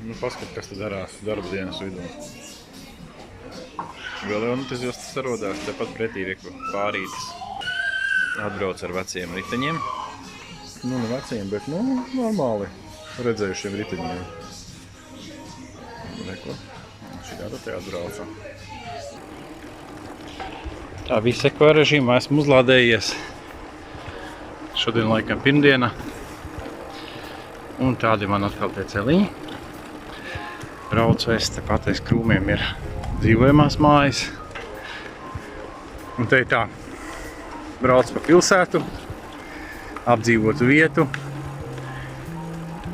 Nu, paskat, kas te darās darba dienas vidū. Vēl jau tas jostas sarodās, tepat pretī reku pārītis. Atbrauc ar veciem riteņiem. Nu, ne veciem, bet, normāli redzējušiem riteņiem. Reku, šitāda te atbrauca. Tā, visu eko režīmā esmu uzlādējies. Šodien laikam pirmdiena. Un tādi man atkal tie celiņi. Braucu es, tepat aiz krūmiem ir dzīvojamās mājas. Un te ir tā, brauc pa pilsētu, apdzīvotu vietu.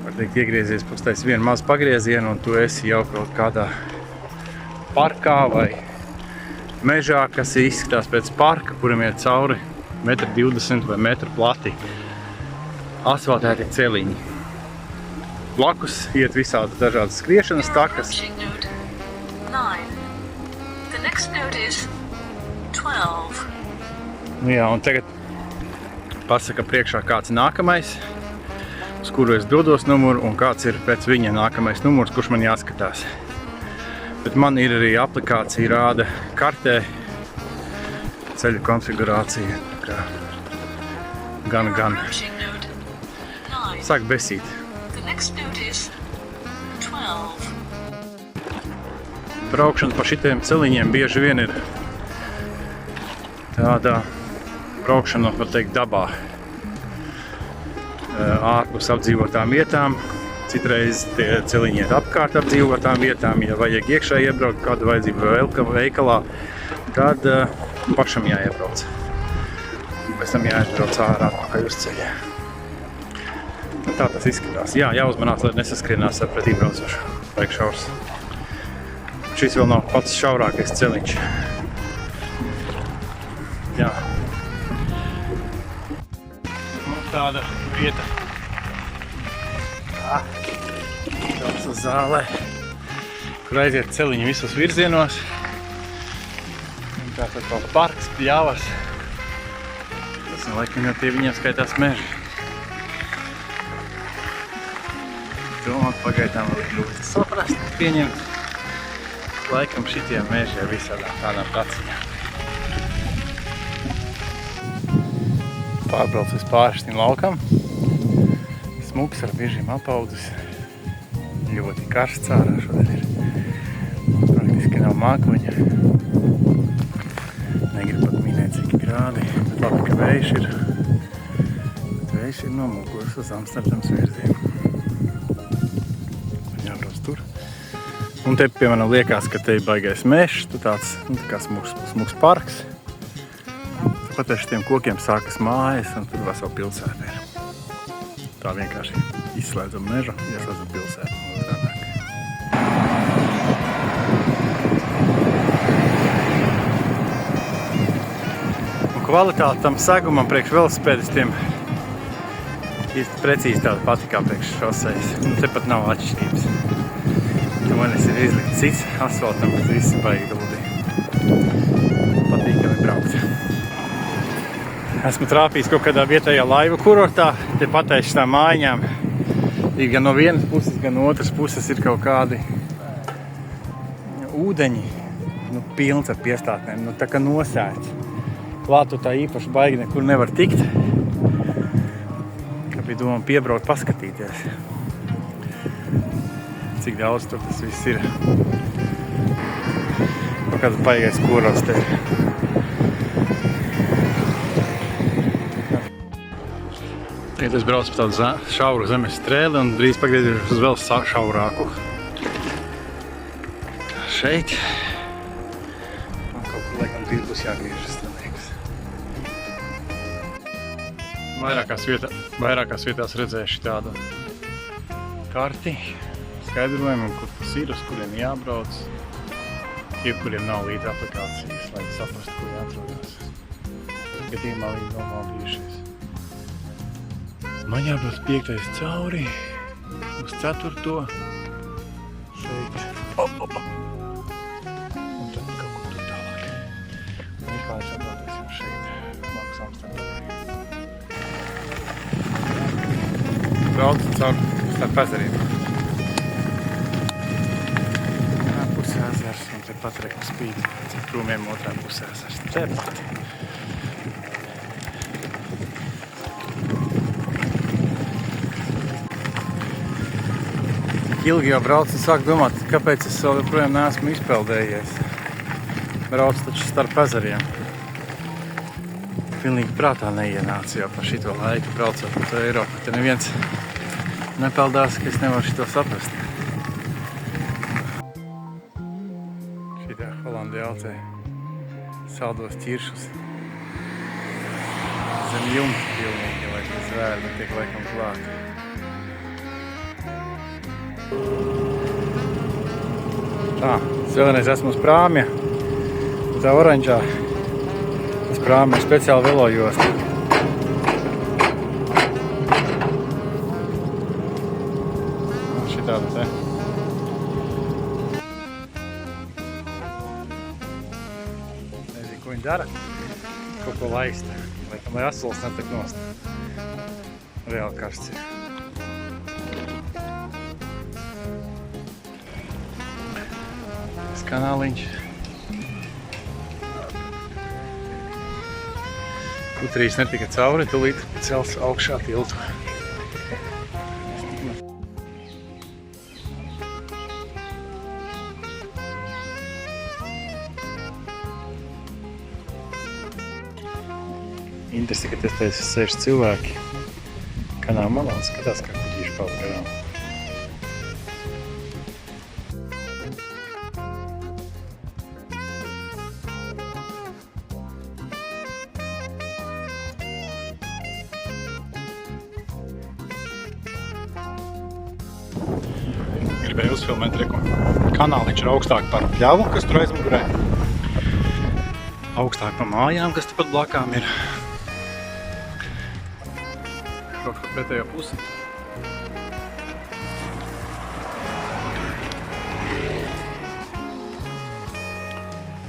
Var teikt, iegriezies pustais vienu mazu pagriezienu un tu esi jau kaut kādā parkā vai mežā, kas izskatās pēc parka, kuram iet cauri 1,20 m vai metru plati asfaltēti celiņi. Blakus iet visādi dažādas skriešanas takas. Nu jā, un tagad pasaka priekšā kāds nākamais, uz kuru es dodos numuru, un kāds ir pēc viņa nākamais numurs, kurš man jāskatās. Bet man ir arī aplikācija rāda kartē ceļu konfigurācija. Gan. Sāk besīt. Braukšana pa šitiem celiņiem bieži vien ir tādā braukšana, var teikt, dabā. Ārpus apdzīvotām vietām. Citreiz tie celiņi iet apkārt apdzīvotām vietām. Ja vajag iekšā iebraukt kādu vajadzību veikalā, tad pašam jāiebrauc. Pēc tam jāizbrauc ārā atpakaļ uz ceļa. Tā tas izskatās. Jā, jāuzmanās, lai nesaskrienās ar pretībraucošu. Vajag šaurs. Šis vēl nav pats šaurākais celiņš. Jā. Tāda vieta. Tāds uz zālē, kur aiziet celiņi visos virzienos. Tātad kaut parks, pļavas. Tas laikam jau tie viņiem skaitās meži. Domāt, pagaidām vēl grūti saprast, pieņemt. Laikam šitie meži ar visādām tādām taciņām. Pārbraucis pāri šim laukam. Smuks ar biežiem apaudzis. Ļoti karsts ārā šodien ir. Praktiski nav mākoņa. Negribu pat minēt, cik grādi. Bet labi, ka vējš ir. Bet vējš ir nomulkojis uz Amsterdams virzienu. Jābrauc tur. Un te, piemēram, liekas, ka te ir baigais mežs. Tu tāds, tā kā smuks parks. Pat ar šitiem kokiem sākas mājas, un tur vesela pilsēta ir. Tā vienkārši izslēdzam mežu, ieslēdzam pilsētu. Un kvalitāte tam segumam priekš velosipēdistiem īsti precīzi tāda pati kā priekš šosejas. Nu, te pat nav atšķirības. Manis ir izlikts cits asfaltam, bet viss baigi gludi. Patīkami braukt. Esmu trāpījis kaut kādā vietējā laivu kurortā, te pateicis tām mājiņām. Gan no vienas puses, gan no otras puses ir kaut kādi ūdeņi, pilns ar piestātnēm, tā kā nosēts. Klāt tu tā īpaši baigi nekur nevar tikt. Kā bija doma piebraukt, paskatīties. Cik daudz tur tas viss ir. Kaut kāds baigais kurorts te ir. Tagad es braucu pa tādu šauru zemes strēli un drīz pagriezīšos uz vēl šaurāku. Šeit. Man kaut kur laikam drīz būs jāgriežas, tā liekas. Vairākās vietās redzējuši tādu karti, skaidrojumu, kur tas ir, uz kuriem jābrauc. Tie, kuriem nav līdz aplikācijas, lai saprastu, kur jāatrodas. Gadījumā viņi vēl nav bijušies. Man jābrauc 5. cauri uz 4. šeit. Un tad kaut kur tur tālāk. Un vispār es atbraucies jau šeit, blakus Amsterdamai. Braucu starp ezeriem. Tepat reku spīd, cik krūmiem otrā pusē. Tepat. Ilgi jau braucu un sāku domāt, kāpēc es vēl joprojām neesmu izpeldējies. Braucu taču starp ezeriem. Pilnīgi prātā neienāca jau par šito laiku braucot pa to Eiropu. Te neviens nepeldās, ka es nevaru šito saprast. Šitā Holandē aucē saldos ķiršus. Zem jumta pilnīgi, lai tas zvēri netiek laikam klāt. Tā, es vēlreiz esmu uz prāmja. Tā oranžā. Uz prāmja ir speciāli velojosta. Šitāda te. Nezinu, ko viņi dara. Kaut ko laist. Laikam, lai asfalts netek nost. Reāli karsts ir. Kanāliņš. Putrīs netika cauri, tūlīt cels augšā tiltu. Interesi, ka te sēž cilvēki kanāla malā un skatās, kā kuģīši peld garām. Gribēju uzfilmēt, reku, kanāliņš ir augstāk par pļavu, kas tur aizmugurē. Augstāk par mājām, kas tepat blakām ir. Kaut kā pretējā pusi.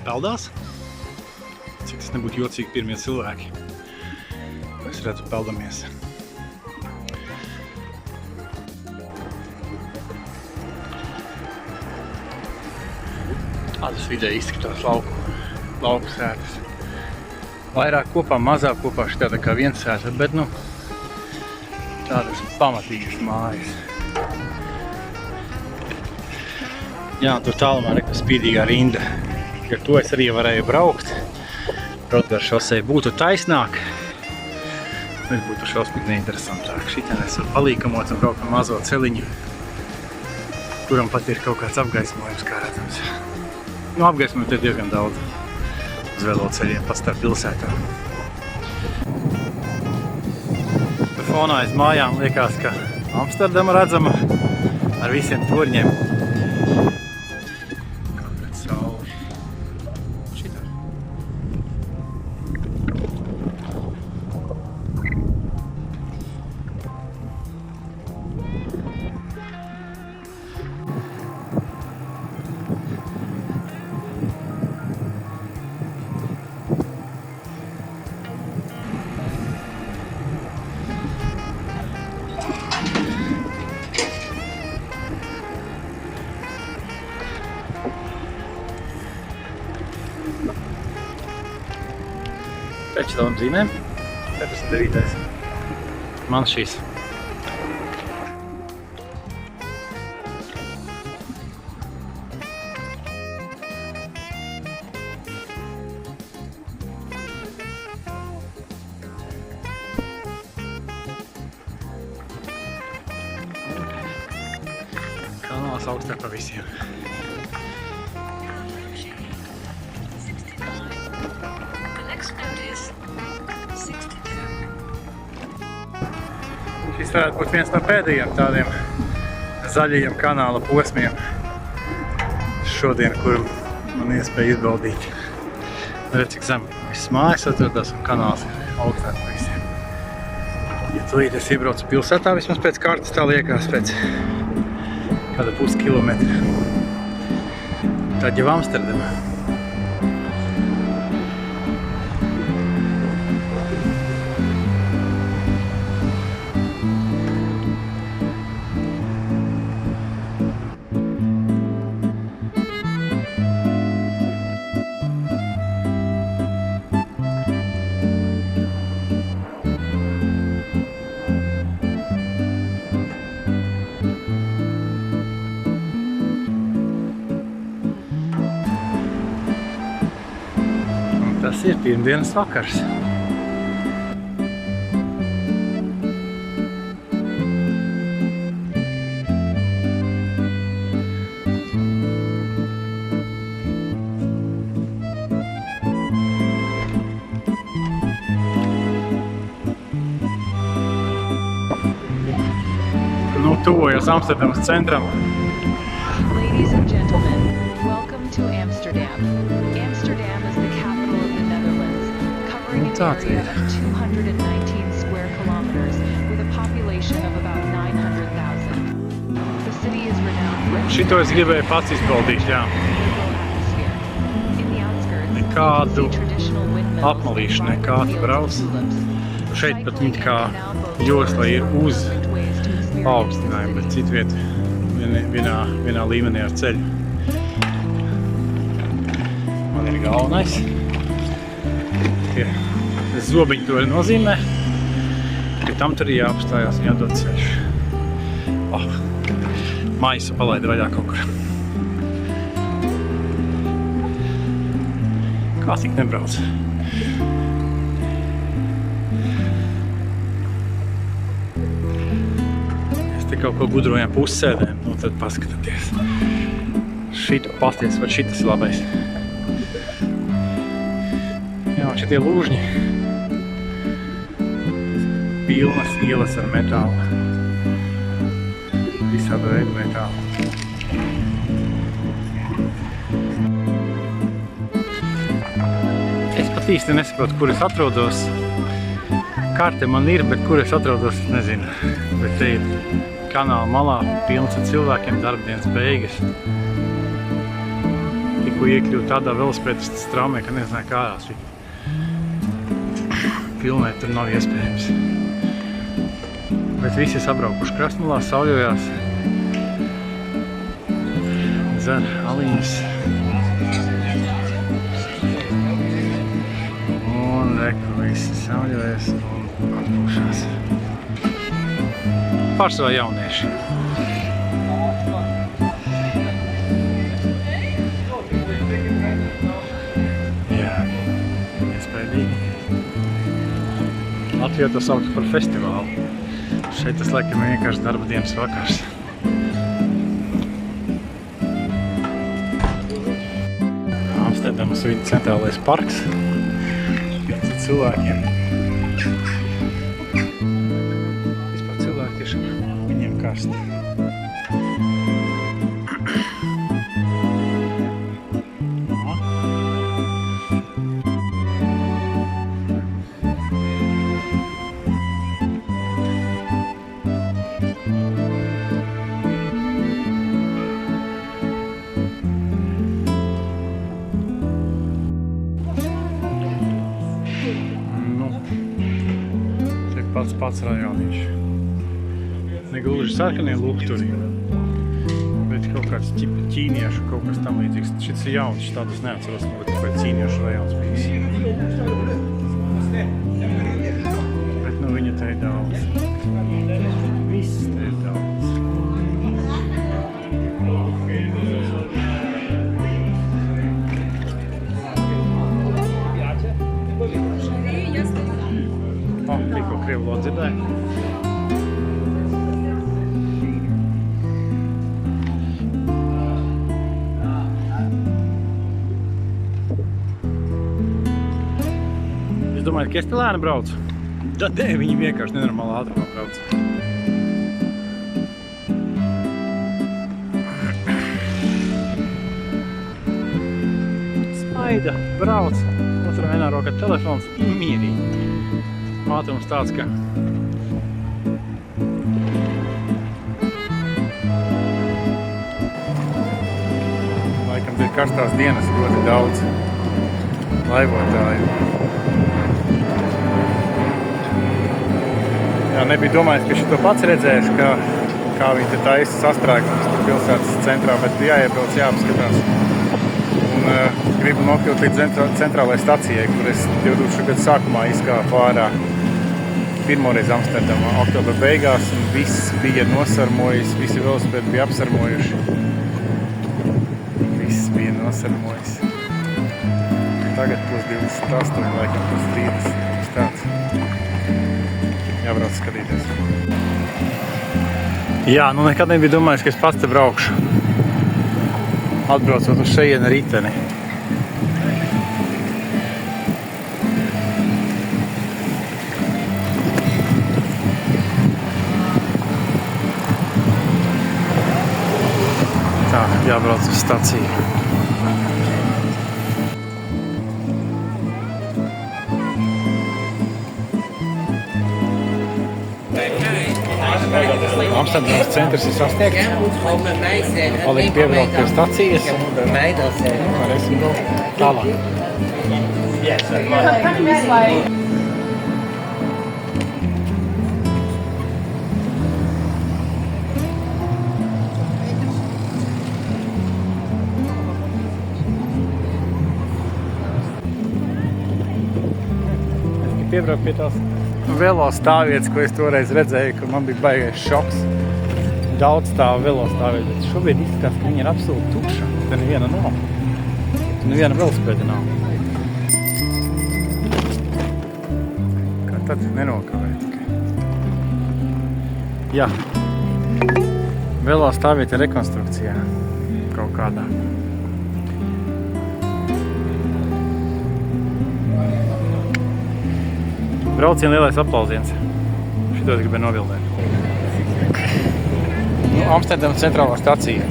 Peldās? Cik tas nebūtu jocīgi pirmie cilvēki. Es redzu, peldamies. Tādas vidē izskatās lauku sētas. Vairāk kopā, mazāk kopā šitāda kā viens sēta, bet tādas pamatīgas mājas. Jā, tur tālumā reku spīdīgā rinda. Ar to es arī varēju braukt. Braukt gar šoseju būtu taisnāk. Es būtu šausmīgi neinteresantāk. Šitā es varu palīkamot un braukt pa mazo celiņu, kuram pat ir kaut kāds apgaismojums, kā redzams. Apgaismojumu te diezgan daudz uz veloceļiem pat starp pilsētām. Fonā aiz mājām liekas, ka Amsterdama redzama ar visiem torņiem. Kā pret sauli. Šitā. Pēc tādām zīmēm. 49. Man šīs. Kanāls augstāk pa visiem. Šis varētu būt viens no pēdējiem tādiem zaļajiem kanāla posmiem šodien, kuru man iespēja izbaudīt. Redz, cik zem viss mājas atrodās un kanāls ir augstāk par visiem. Ja tūlīt es iebraucu pilsētā, vismaz pēc kartas tā liekas pēc kāda puskilometra. Tad jau Amsterdama. Tas ir pirmdienas vakars. Nu, tuvojas Amsterdamas centram. Ladies and gentlemen, welcome to Amsterdam. Amsterdam is the capital of the Netherlands, covering an area of 219 square kilometers with a population of about 900,000. The city is renowned for its Šito es gribēju pats izbaudīt, jā. liberal atmosphere. In the outskirts, Nekādu you can see traditional windmills apmalīšu, and nekā vibrant brauc. fields of tulips. Šeit pat it kā Cycling can now boast josla ir uz different ways to experience paaugstinājumu, bet citviet vienā līmenī ar ceļu. Man ir galvenais. Tie zobiņi to nozīmē, ka tam tur ir jāapstājās un jādod ceļš. Maisu palaid vaļā kaut kur. Kā tik nebrauc? Te kaut ko gudrojam pussēdēm, nu tad paskatieties. Šito pasties, vai šitas ir labais. Jā, šitie lūžņi. Pilnas ielas ar metālu. Visāda veida metālu. Es pat īsti nesaprotu, kur es atrodos. Karte man ir, bet kur es atrodos, es nezinu. Bet te ir kanāla malā, pilns ar cilvēkiem, darbdienas beigas. Tikko iekļuvu tādā velosipēdistu straumē, ka nezināju kā ārās viņa. Filmēt tur nav iespējams. Bet visi sabraukuši krastmalā, sauļojās. Dzer aliņas. Un reku visi sauļojas un atpūšās. Pārsvarā jaunieši. Jā, iespējīgi. Latvijā to sauc par festivālu. Šeit tas laikam vienkārši darba dienas vakars. Amsterdamas vidas centrālais parks. Pilns ar cilvēkiem. Viņiem karsti. Nu, te pats rajonīši. Negluži sarkanie lukturi, bet kaut kāds ķīniešu, kaut kas tam līdzīgs. Šis ir jauns, tādus neatceros, bet kaut kāds ķīniešu rajons bijis. Bet nu viņa te ir daudz. Viss te ir daudz. Tikko krievu valodu dzirdēju. Es domāju, ka es te lēni braucu. Tad viņi vienkārši nenormāli ātrumā brauc. Smaida, brauc. Otrā vienā rokā telefons mierīgi. Ātrums tāds, ka laikam ir karstās dienas ļoti daudz laivotāju. Jā, nebija domājis, ka šito pats redzēšu, kā viņi te taisa sastrēgumus pilsētas centrā, bet jāiebrauc, jāapskatās. Un gribu nokļūt līdz centrālajai stacijai, kur es 2000. gadu sākumā izkāpu ārā pirmoreiz Amsterdamā, oktobra beigās, un viss bija nosarmojis, visi velosipēdi bija apsarmojuši. Viss bija nosarmojis. tagad plus 28, laikam plus 30. Tāds. Jābrauc skatīties. Jā, nu nekad nebija domājis, ka es pats te braukšu. Atbraucot uz šejienu riteni. Tā, jābrauc uz staciju. Amsterdamas centrs ir sasniegts. Paliek piebraukt pie stacijas. Varēsim tālāk. Piebraukt pie tās velo stāvvietas, ko es toreiz redzēju, ka man bija baigais šoks. Daudz stāvu velo stāvvietas, bet šobrīd izskatās, ka viņa ir absolūti tukša. Te neviena nav. Te neviena velospēda nav. Kā tad nenokavē tikai. Jā. Velo stāvvieta rekonstrukcijā kaut kādā. Brauciena lielais aplausiens. Šito es gribēju novildēt. Amsterdamas centrālā stacija.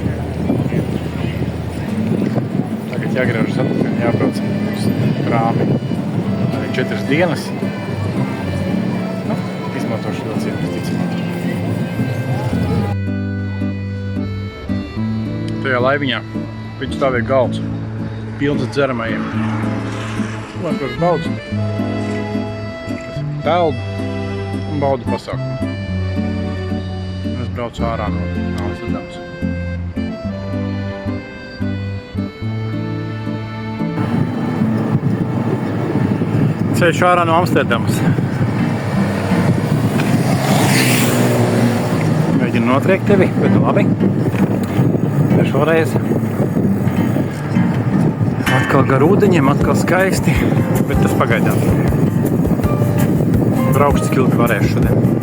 Tagad jāgriežas atpakaļ, jābrauc uz Prāmi. Arī 4 dienas. Nu, izmantošu vilcienu, visticamāk. Tajā laiviņā viņš stāvēja galds. Pilns ar dzeramajiem. Man kaut daudz. Peldu un baudu pasākumu. Es braucu ārā no Amsterdamas. Ceļš ārā no Amsterdamas. Mēģinu notriekt tevi, bet labi. Te šoreiz. Atkal gar ūdeņiem, atkal skaisti, bet tas pagaidām. Braukšu, cik ilgi varēšu šodien.